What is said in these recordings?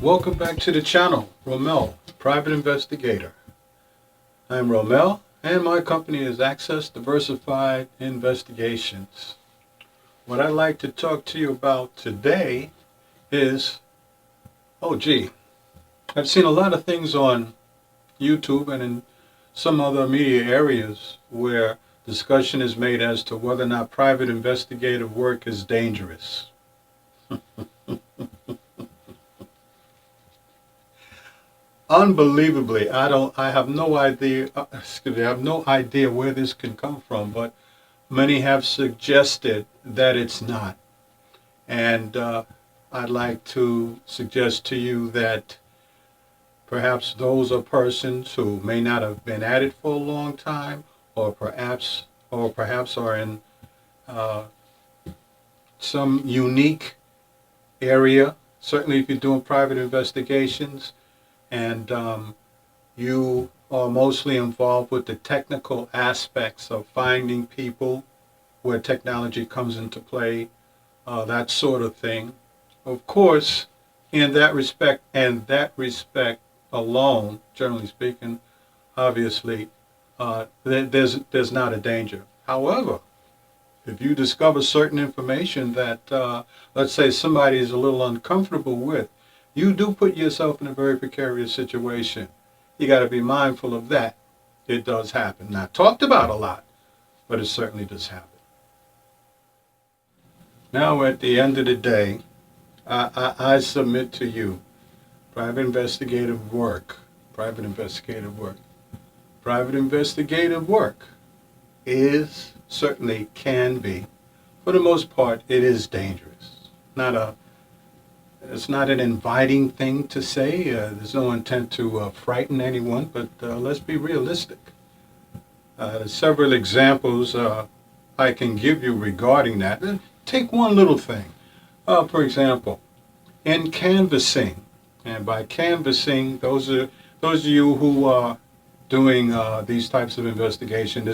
Welcome back to the channel, Romel, Private Investigator. I'm Romel, and my company is Access Diversified Investigations. What I'd like to talk to you about today is, I've seen a lot of things on YouTube and in some other media areas where discussion is made as to whether or not private investigative work is dangerous. Unbelievably, I have no idea, I have no idea where this can come from, but many have suggested that it's not. And I'd like to suggest to you that perhaps those are persons who may not have been at it for a long time, or perhaps are in some unique area. Certainly if you're doing private investigations, and you are mostly involved with the technical aspects of finding people where technology comes into play, that sort of thing. Of course, in that respect, and that respect alone, generally speaking, obviously, there's not a danger. However, if you discover certain information that, let's say, somebody is a little uncomfortable with, you do put yourself in a very precarious situation. You got to be mindful of that. It does happen. Not talked about a lot, but it certainly does happen. Now, at the end of the day, I submit to you, private investigative work is, certainly can be, for the most part, it is dangerous. It's not an inviting thing to say. There's no intent to frighten anyone, but let's be realistic. There's several examples I can give you regarding that. Take one little thing. For example, in canvassing, and by canvassing, those of you who are doing these types of investigation,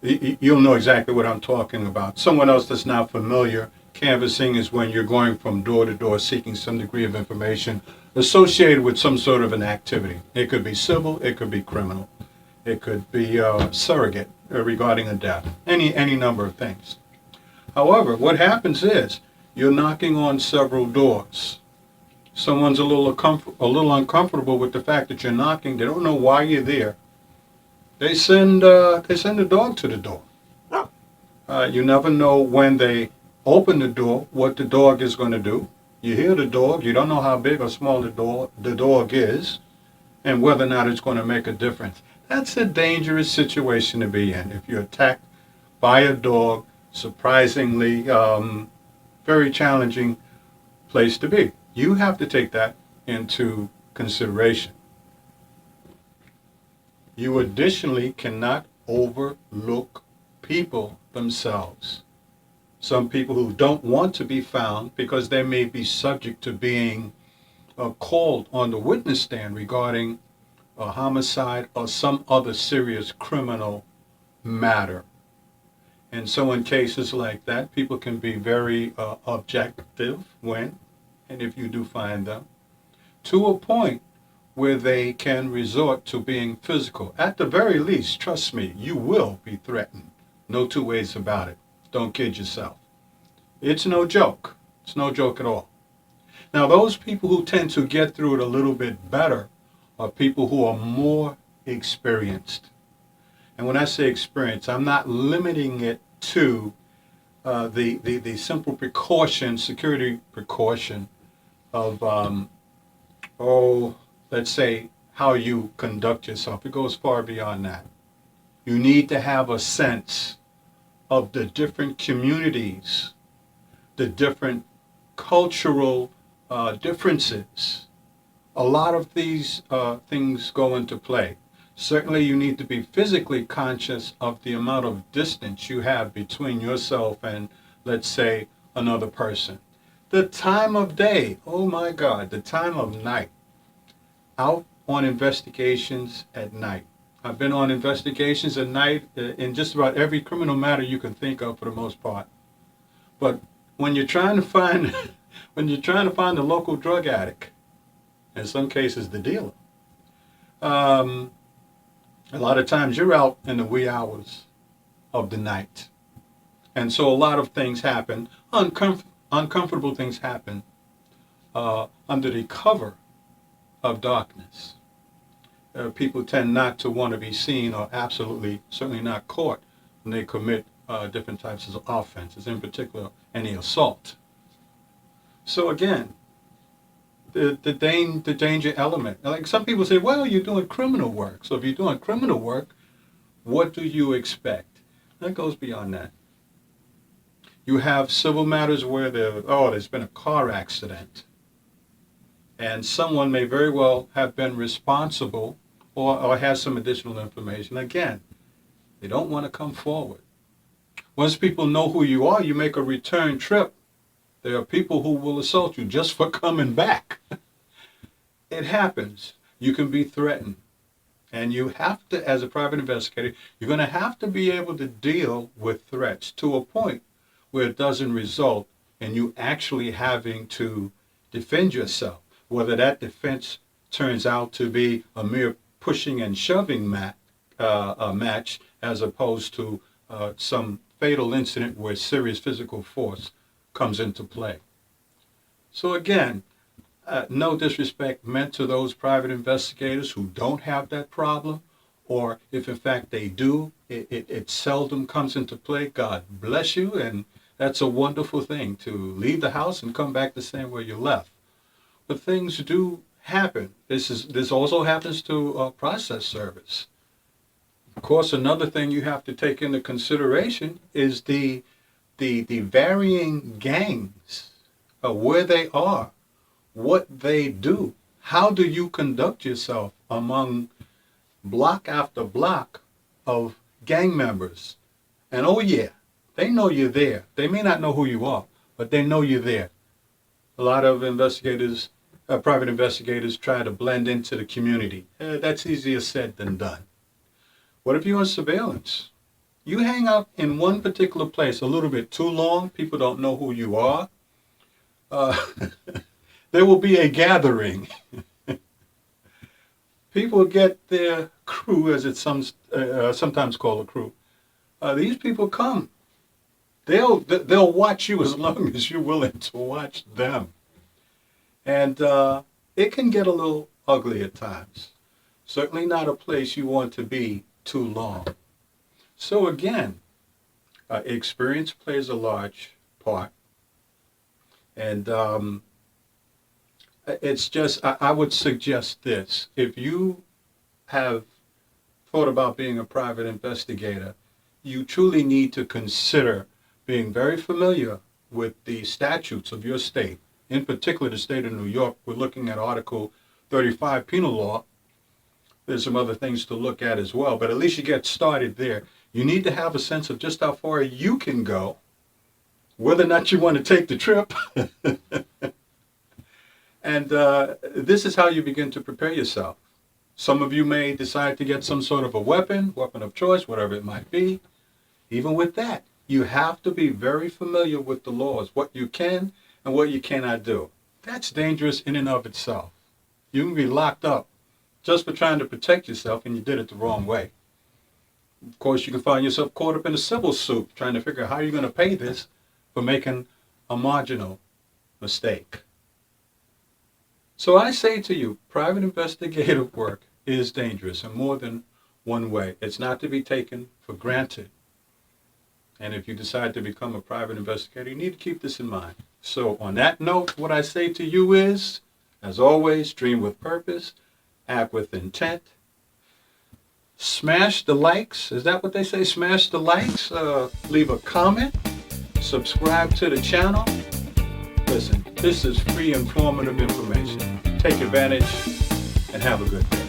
you'll know exactly what I'm talking about. Someone else that's not familiar, canvassing is when you're going from door to door seeking some degree of information associated with some sort of an activity. It could be civil, it could be criminal, it could be surrogate regarding a death, any number of things. However, what happens is you're knocking on several doors. Someone's a little uncomfortable with the fact that you're knocking. They don't know why you're there. They send a dog to the door. You never know when they open the door what the dog is going to do. You hear the dog, you don't know how big or small the dog is, and whether or not it's going to make a difference. That's a dangerous situation to be in. If you're attacked by a dog, surprisingly, very challenging place to be. You have to take that into consideration. You additionally cannot overlook people themselves. Some people who don't want to be found because they may be subject to being called on the witness stand regarding a homicide or some other serious criminal matter. And so in cases like that, people can be very objective when, and if you do find them, to a point where they can resort to being physical. At the very least, trust me, you will be threatened. No two ways about it. Don't kid yourself. It's no joke. It's no joke at all. Now, those people who tend to get through it a little bit better are people who are more experienced. And when I say experience, I'm not limiting it to the simple precaution, security precaution of, let's say, how you conduct yourself. It goes far beyond that. You need to have a sense of the different communities, the different cultural differences. A lot of these things go into play. Certainly you need to be physically conscious of the amount of distance you have between yourself and, let's say, another person. The time of day, oh my God, the time of night. Out on investigations at night. I've been on investigations at night in just about every criminal matter you can think of for the most part. But when you're trying to find the local drug addict, in some cases the dealer. A lot of times you're out in the wee hours of the night. And so a lot of things happen, uncomfortable things happen under the cover of darkness. People tend not to want to be seen or certainly not caught when they commit different types of offenses, in particular any assault. So again, the danger element. Like some people say, well, you're doing criminal work. So if you're doing criminal work, what do you expect? That goes beyond that. You have civil matters where there's been a car accident. And someone may very well have been responsible or has some additional information. Again, they don't want to come forward. Once people know who you are, you make a return trip. There are people who will assault you just for coming back. It happens. You can be threatened. And you have to, as a private investigator, you're going to have to be able to deal with threats to a point where it doesn't result in you actually having to defend yourself. Whether that defense turns out to be a mere pushing and shoving match as opposed to some fatal incident where serious physical force comes into play. So again, no disrespect meant to those private investigators who don't have that problem, or if in fact they do, it seldom comes into play. God bless you, and that's a wonderful thing to leave the house and come back the same way you left. But things do happen. This also happens to process service. Of course, another thing you have to take into consideration is the varying gangs, where they are, what they do. How do you conduct yourself among block after block of gang members? And oh yeah, they know you're there. They may not know who you are, but they know you're there. A lot of investigators, private investigators, try to blend into the community. That's easier said than done. What if you're on surveillance? You hang out in one particular place a little bit too long, people don't know who you are. There will be a gathering. People get their crew, as it's sometimes called a crew. These people come. They'll watch you as long as you're willing to watch them. And it can get a little ugly at times. Certainly not a place you want to be too long. So again, experience plays a large part. And it's just, I would suggest this. If you have thought about being a private investigator, you truly need to consider being very familiar with the statutes of your state. In particular, the state of New York. We're looking at Article 35 Penal Law. There's some other things to look at as well, but at least you get started there. You need to have a sense of just how far you can go, whether or not you want to take the trip. And this is how you begin to prepare yourself. Some of you may decide to get some sort of a weapon of choice, whatever it might be. Even with that, you have to be very familiar with the laws, what you can and what you cannot do. That's dangerous in and of itself. You can be locked up just for trying to protect yourself, and you did it the wrong way. Of course, you can find yourself caught up in a civil suit trying to figure out how you're going to pay this for making a marginal mistake. So I say to you, private investigative work is dangerous in more than one way. It's not to be taken for granted. And if you decide to become a private investigator, you need to keep this in mind. So on that note, what I say to you is, as always, dream with purpose, act with intent. Smash the likes. Is that what they say? Smash the likes. Leave a comment. Subscribe to the channel. Listen, this is free, informative information. Take advantage and have a good day.